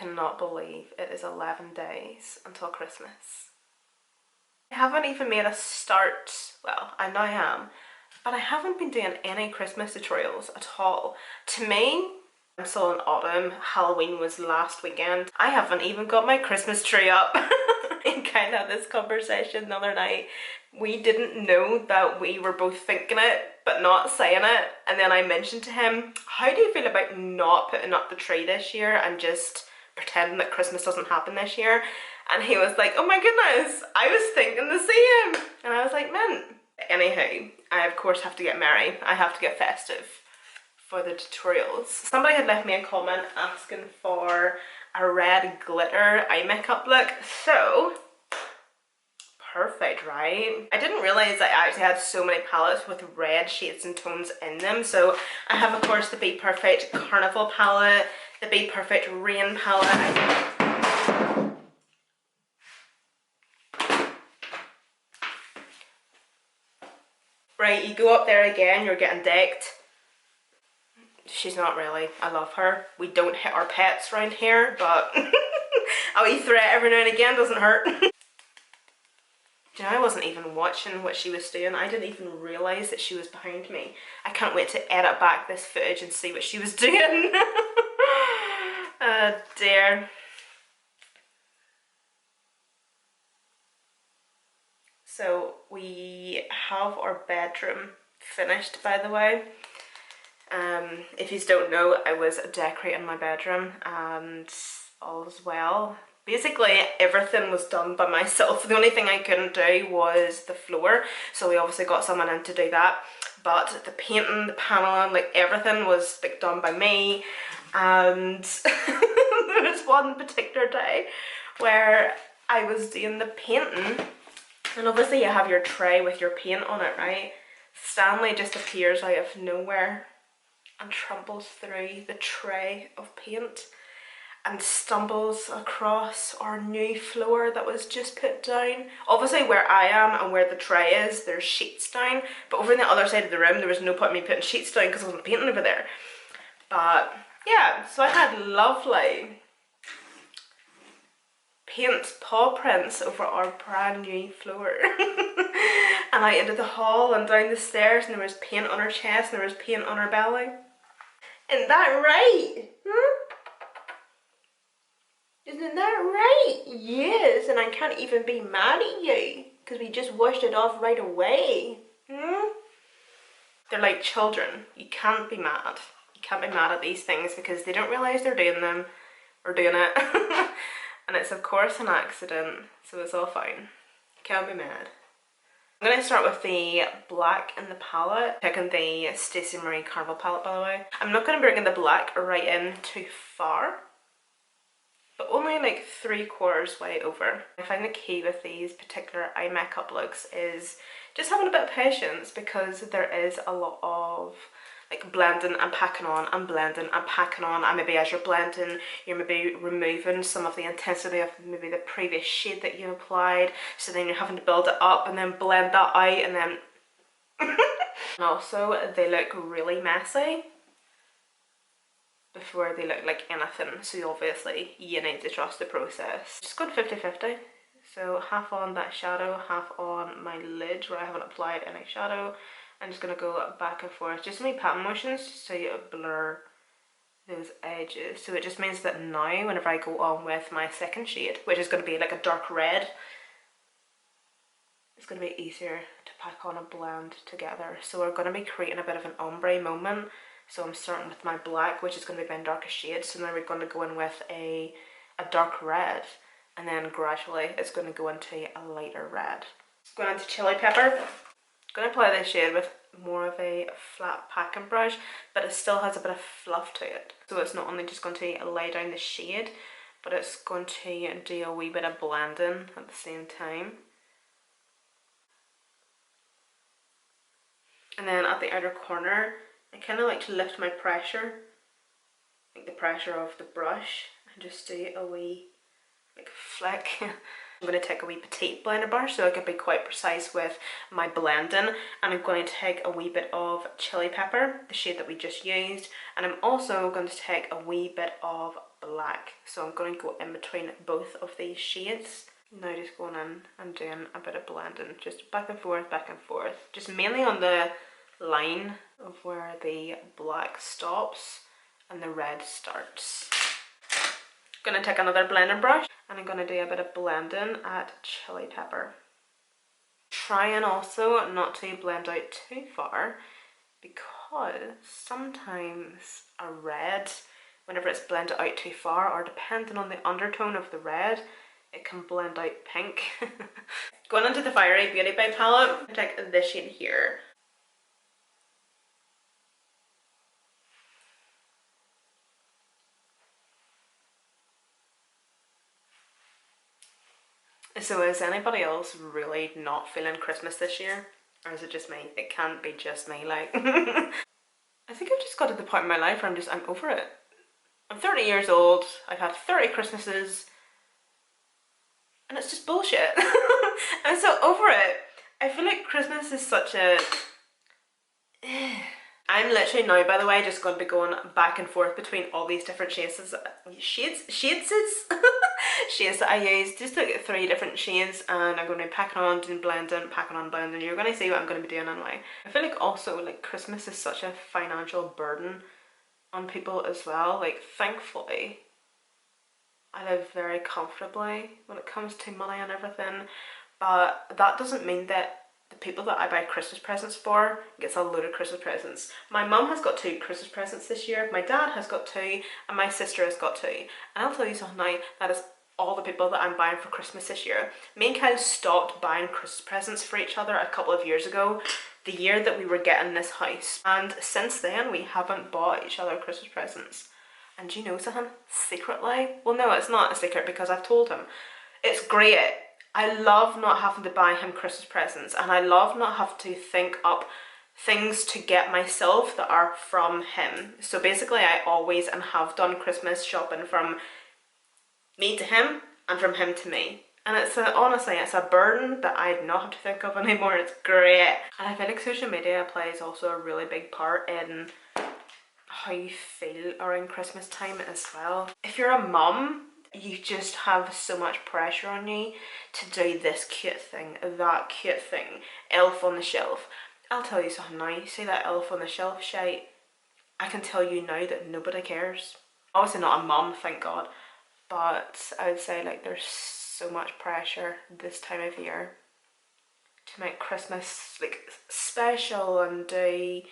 cannot believe it is 11 days until Christmas. I haven't even made a start, well, I now am, but I haven't been doing any Christmas tutorials at all. To me, I'm still in autumn, Halloween was last weekend. I haven't even got my Christmas tree up. We kind of had this conversation the other night. We didn't know that we were both thinking it but not saying it, and then I mentioned to him, how do you feel about not putting up the tree this year and just pretending that Christmas doesn't happen this year? And he was like, oh my goodness, I was thinking the same. And I was like, man. Anyhow, I of course have to get merry. I have to get festive for the tutorials. Somebody had left me a comment asking for a red glitter eye makeup look, so perfect, right? I didn't realize I actually had so many palettes with red shades and tones in them. So I have of course the Be Perfect Carnival palette, the Be Perfect Rain palette. Right, you go up there again, you're getting decked. She's not really. I love her. We don't hit our pets around here, but a wee threat every now and again doesn't hurt. You know, I wasn't even watching what she was doing. I didn't even realise that she was behind me. I can't wait to edit back this footage and see what she was doing. Oh dear. So we have our bedroom finished, by the way. If you don't know, I was decorating my bedroom and all was well. Basically everything was done by myself. The only thing I couldn't do was the floor, so we obviously got someone in to do that. But the painting, the paneling, like everything was like done by me. And there was one particular day where I was doing the painting, and obviously you have your tray with your paint on it, right? Stanley just appears out of nowhere and tramples through the tray of paint and stumbles across our new floor that was just put down. Obviously where I am and where the tray is, there's sheets down, but over on the other side of the room there was no point in me putting sheets down because I wasn't painting over there. But yeah, so I had lovely paint paw prints over our brand new floor. And I into the hall and down the stairs, and there was paint on her chest and there was paint on her belly. Isn't that right? Isn't that right? Yes, and I can't even be mad at you because we just washed it off right away. They're like children. You can't be mad. You can't be mad at these things because they don't realise they're doing them or doing it. And it's of course an accident, so it's all fine. Can't be mad. I'm going to start with the black in the palette. Picking the Stacey Marie Carnival palette, by the way. I'm not going to bring in the black right in too far, but only like 3/4 way over. I find the key with these particular eye makeup looks is just having a bit of patience, because there is a lot of like blending and packing on and blending and packing on, and maybe as you're blending you're maybe removing some of the intensity of maybe the previous shade that you applied, so then you're having to build it up and then blend that out, and then and also they look really messy before they look like anything, so obviously you need to trust the process. Just going 50-50, so half on that shadow, half on my lid where I haven't applied any shadow. I'm just going to go back and forth, just make pattern motions just so you blur those edges. So it just means that now whenever I go on with my second shade, which is going to be like a dark red, it's going to be easier to pack on and blend together. So we're going to be creating a bit of an ombre moment. So I'm starting with my black, which is going to be my darkest shade. So now we're going to go in with a dark red, and then gradually it's going to go into a lighter red. It's going into chili pepper. I'm going to apply this shade with more of a flat packing brush, but it still has a bit of fluff to it. So it's not only just going to lay down the shade, but it's going to do a wee bit of blending at the same time. And then at the outer corner, I kind of like to lift my pressure, like the pressure of the brush, and just do a wee like flick. I'm going to take a wee petite blender brush so I can be quite precise with my blending, and I'm going to take a wee bit of chili pepper, the shade that we just used, and I'm also going to take a wee bit of black. So I'm going to go in between both of these shades. Now just going in and doing a bit of blending, just back and forth, just mainly on the line of where the black stops and the red starts. Gonna take another blending brush and I'm gonna do a bit of blending at chili pepper. Trying also not to blend out too far, because sometimes a red, whenever it's blended out too far, or depending on the undertone of the red, it can blend out pink. Going into the Fiery Beauty by palette, I take this shade here. So is anybody else really not feeling Christmas this year? Or is it just me? It can't be just me, like. I think I've just got to the point in my life where I'm over it. I'm 30 years old, I've had 30 Christmases, and it's just bullshit. I'm so over it. I feel like Christmas is such a... I'm literally now, by the way, just going to be going back and forth between all these different shades that I use. Just like 3 different shades, and I'm going to be packing on, doing blending, packing on, blending. You're going to see what I'm going to be doing anyway. I feel like also like Christmas is such a financial burden on people as well. Like, thankfully I live very comfortably when it comes to money and everything, but that doesn't mean that the people that I buy Christmas presents for gets a load of Christmas presents. My mum has got 2 Christmas presents this year, my dad has got 2, and my sister has got 2. And I'll tell you something now, that is all the people that I'm buying for Christmas this year. Me and Kyle stopped buying Christmas presents for each other a couple of years ago, the year that we were getting this house. And since then, we haven't bought each other Christmas presents. And do you know something? Secretly, well no, it's not a secret because I've told him. It's great. I love not having to buy him Christmas presents, and I love not having to think up things to get myself that are from him. So basically I always and have done Christmas shopping from me to him and from him to me. And it's honestly, it's a burden that I do not have to think of anymore. It's great. And I feel like social media plays also a really big part in how you feel around Christmas time as well. If you're a mum, you just have so much pressure on you to do this cute thing, that cute thing, elf on the shelf. I'll tell you something now, you see that elf on the shelf shite, I can tell you now that nobody cares. Obviously not a mum, thank God, but I would say like there's so much pressure this time of year to make Christmas like special and do,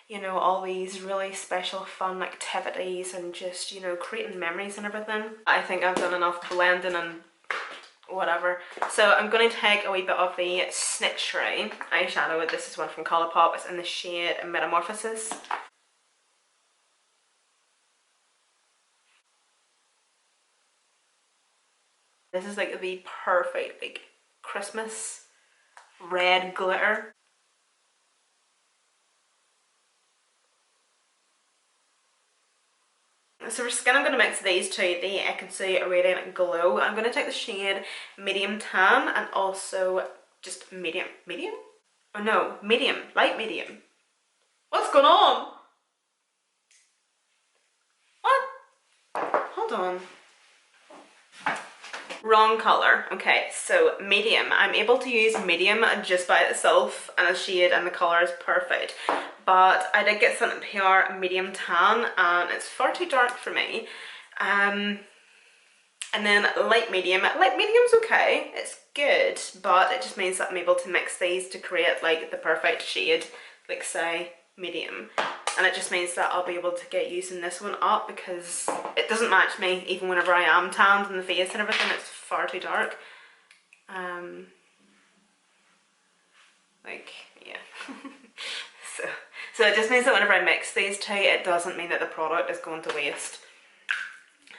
you know, all these really special fun activities and just, you know, creating memories and everything. I think I've done enough blending and whatever. So I'm going to take a wee bit of the Snitchery eyeshadow. This is one from Colourpop. It's in the shade Metamorphosis. This is like the perfect like Christmas red glitter. So for skin, I'm going to mix these two, the I Can See a Radiant Glow. I'm going to take the shade Medium Tan and also just medium, oh no, medium, light medium. What's going on? What? Hold on. Wrong colour. Okay, so medium. I'm able to use medium just by itself and the shade and the colour is perfect. But I did get something PR medium tan and it's far too dark for me. And then light medium. Light medium's okay, it's good, but it just means that I'm able to mix these to create like the perfect shade, like say medium. And it just means that I'll be able to get using this one up because it doesn't match me even whenever I am tanned in the face and everything. It's far too dark. Like, yeah. So it just means that whenever I mix these two, it doesn't mean that the product is going to waste.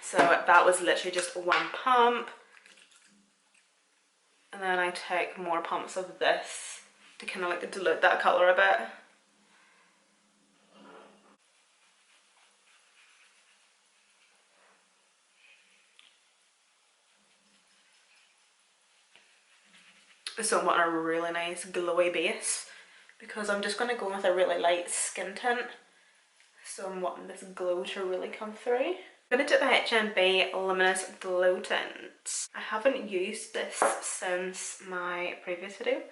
So that was literally just one pump. And then I take more pumps of this to kind of like dilute that colour a bit. So I'm wanting a really nice glowy base because I'm just going to go with a really light skin tint. So I'm wanting this glow to really come through. going to do the HMB Luminous Glow Tint. I haven't used this since my previous video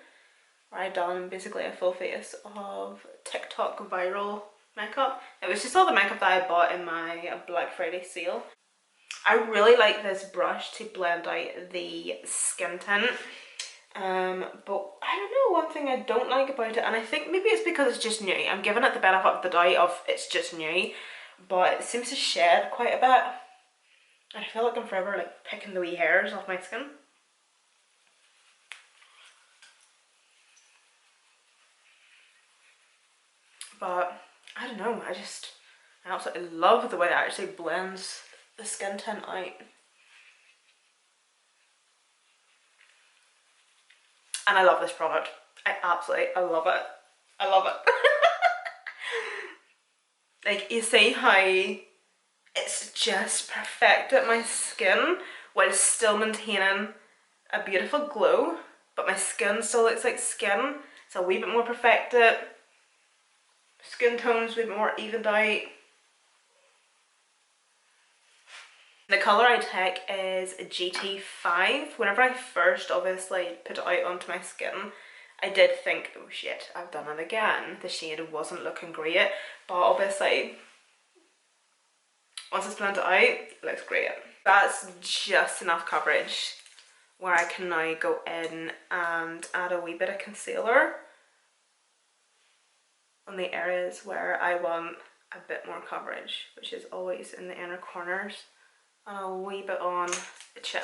where I done basically a full face of TikTok viral makeup. It was just all the makeup that I bought in my Black Friday sale. I really like this brush to blend out the skin tint. But I don't know, one thing I don't like about it, and I think maybe it's because it's just new. I'm giving it the benefit of the doubt of it's just new, but it seems to shed quite a bit. I feel like I'm forever like picking the wee hairs off my skin. But I don't know, I absolutely love the way it actually blends the skin tint out. And I love this product. I love it. I love it. Like, you see how it's just perfected my skin while still maintaining a beautiful glow, but my skin still looks like skin. It's a wee bit more perfected. Skin tone's a wee bit more evened out. The colour I take is GT5. Whenever I first obviously put it out onto my skin, I did think, oh shit, I've done it again. The shade wasn't looking great, but obviously once it's blended out, it looks great. That's just enough coverage where I can now go in and add a wee bit of concealer on the areas where I want a bit more coverage, which is always in the inner corners, and a wee bit on the chin.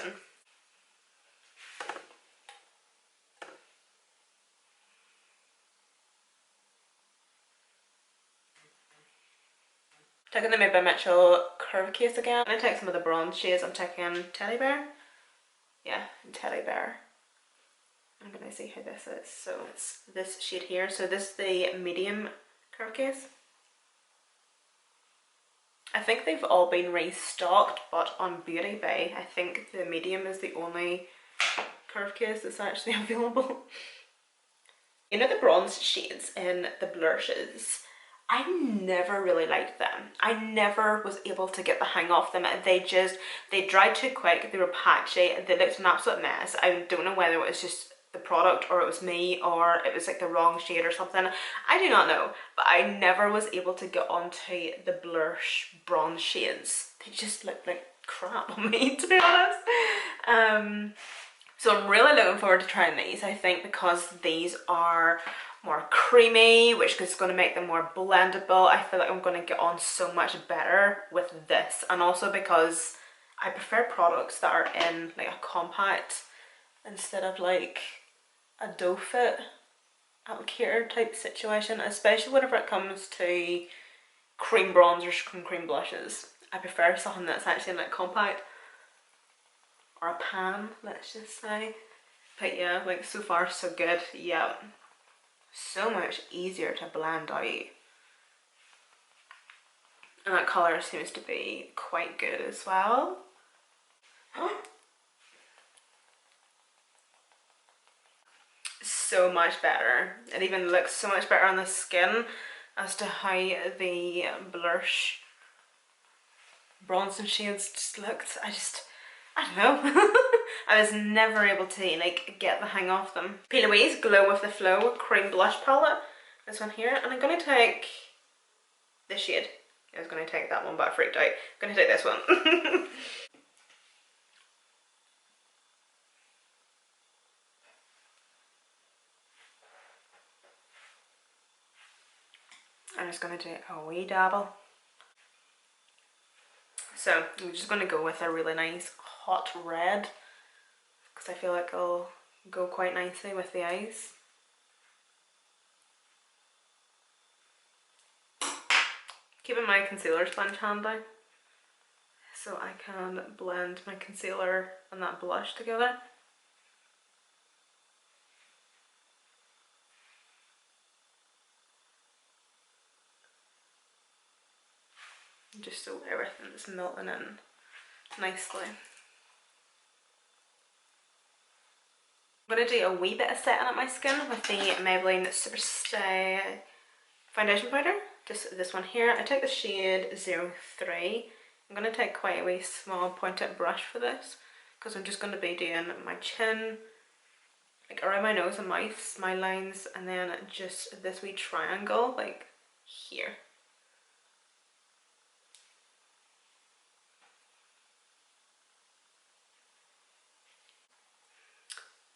Taking the Made by Mitchell curve case again. I'm going to take some of the bronze shades. I'm taking Teddy Bear. Yeah, Teddy Bear. I'm going to see how this is. So it's this shade here. So this is the medium curve case. I think they've all been restocked, but on Beauty Bay, I think the medium is the only curve case that's actually available. You know the bronze shades in the blushes? I never really liked them. I never was able to get the hang of them. They dried too quick, they were patchy, they looked an absolute mess. I don't know whether it was just the product or it was me or it was like the wrong shade or something. I do not know, but I never was able to get onto the blush bronze shades. They just looked like crap on me, to be honest. So I'm really looking forward to trying these, I think, because these are more creamy, which is going to make them more blendable. I feel like I'm going to get on so much better with this, and also because I prefer products that are in like a compact instead of like a doe fit applicator type situation, especially whenever it comes to cream bronzers and cream blushes. I prefer something that's actually like compact, or a pan, let's just say. But yeah, like so far so good. Yeah, so much easier to blend out, and that colour seems to be quite good as well. So much better. It even looks so much better on the skin as to how the blush bronze and shades just looked. I don't know. I was never able to like get the hang of them. P. Louise Glow with the Flow Cream Blush Palette. This one here, and I'm going to take this shade. I was going to take that one, but I freaked out. I'm going to take this one. I'm just going to do a wee dabble. So I'm just going to go with a really nice hot red, because I feel like it'll go quite nicely with the eyes. Keeping my concealer sponge handy so I can blend my concealer and that blush together. Just so everything's melting in nicely. I'm going to do a wee bit of setting up my skin with the Maybelline Superstay foundation powder. Just this one here. I take the shade 03 I'm going to take quite a wee small pointed brush for this because I'm just going to be doing my chin, like around my nose and mouth, smile lines, and then just this wee triangle like here.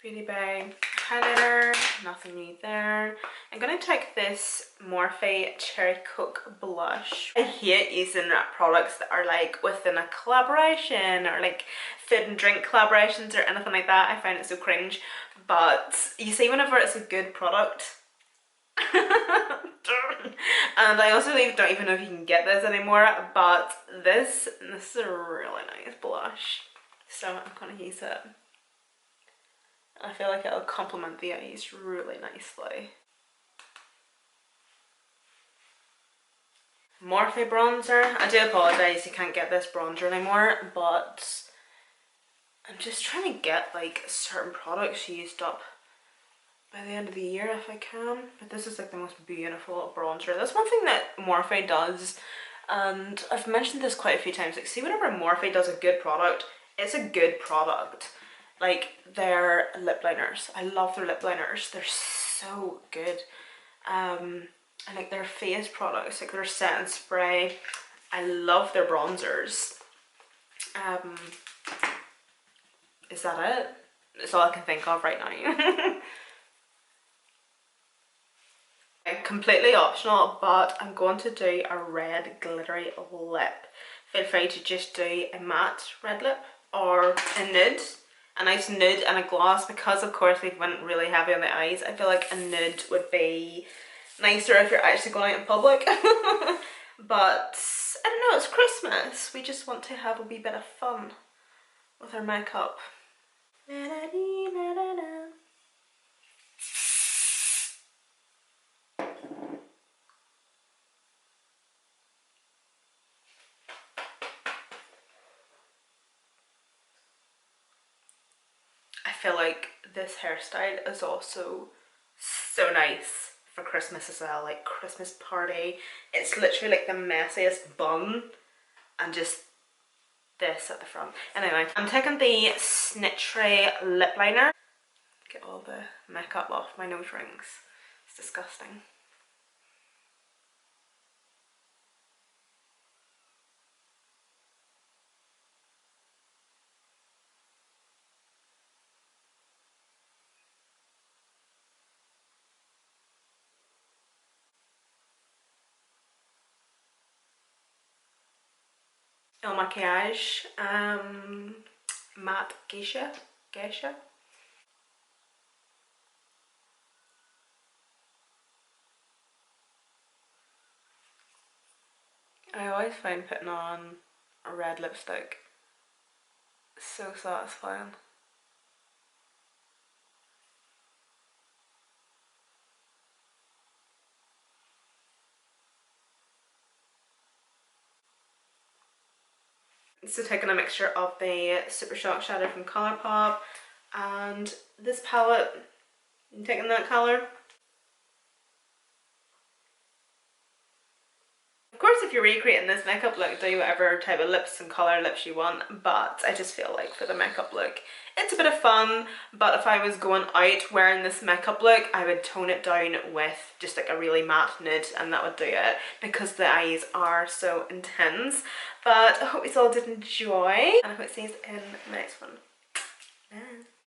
Beauty Bay highlighter, nothing new there. I'm going to take this Morphe Cherry Coke blush. I hate using products that are like within a collaboration or like food and drink collaborations or anything like that. I find it so cringe. But you see, whenever it's a good product, and I also don't even know if you can get this anymore, but this is a really nice blush, so I'm going to use it. I feel like it'll complement the eyes really nicely. Morphe bronzer. I do apologise you can't get this bronzer anymore, but I'm just trying to get like certain products used up by the end of the year if I can. But this is like the most beautiful bronzer. That's one thing that Morphe does, and I've mentioned this quite a few times. Like, see, whenever Morphe does a good product, it's a good product. Like their lip liners, I love their lip liners. They're so good. And like their face products, like their set and spray. I love their bronzers. Is that it? That's all I can think of right now. Completely optional, but I'm going to do a red glittery lip. Feel free to just do a matte red lip or a nude. A nice nude and a gloss, because of course we went really heavy on the eyes. I feel like a nude would be nicer if you're actually going out in public. But I don't know, it's Christmas. We just want to have a wee bit of fun with our makeup. I feel like this hairstyle is also so nice for Christmas as well, like Christmas party. It's literally like the messiest bun and just this at the front. Anyway, I'm taking the Snitchery lip liner. Get all the makeup off my nose rings. It's disgusting. El Maquillage, matte geisha. I always find putting on a red lipstick so satisfying. So taking a mixture of the Super Shock shadow from Colourpop and this palette, I'm taking that colour. Of course, if you're recreating this makeup look, do whatever type of lips and colour lips you want, but I just feel like for the makeup look, it's a bit of fun. But if I was going out wearing this makeup look, I would tone it down with just like a really matte nude, and that would do it, because the eyes are so intense. But I hope you all did enjoy, and I hope to see you in the next one.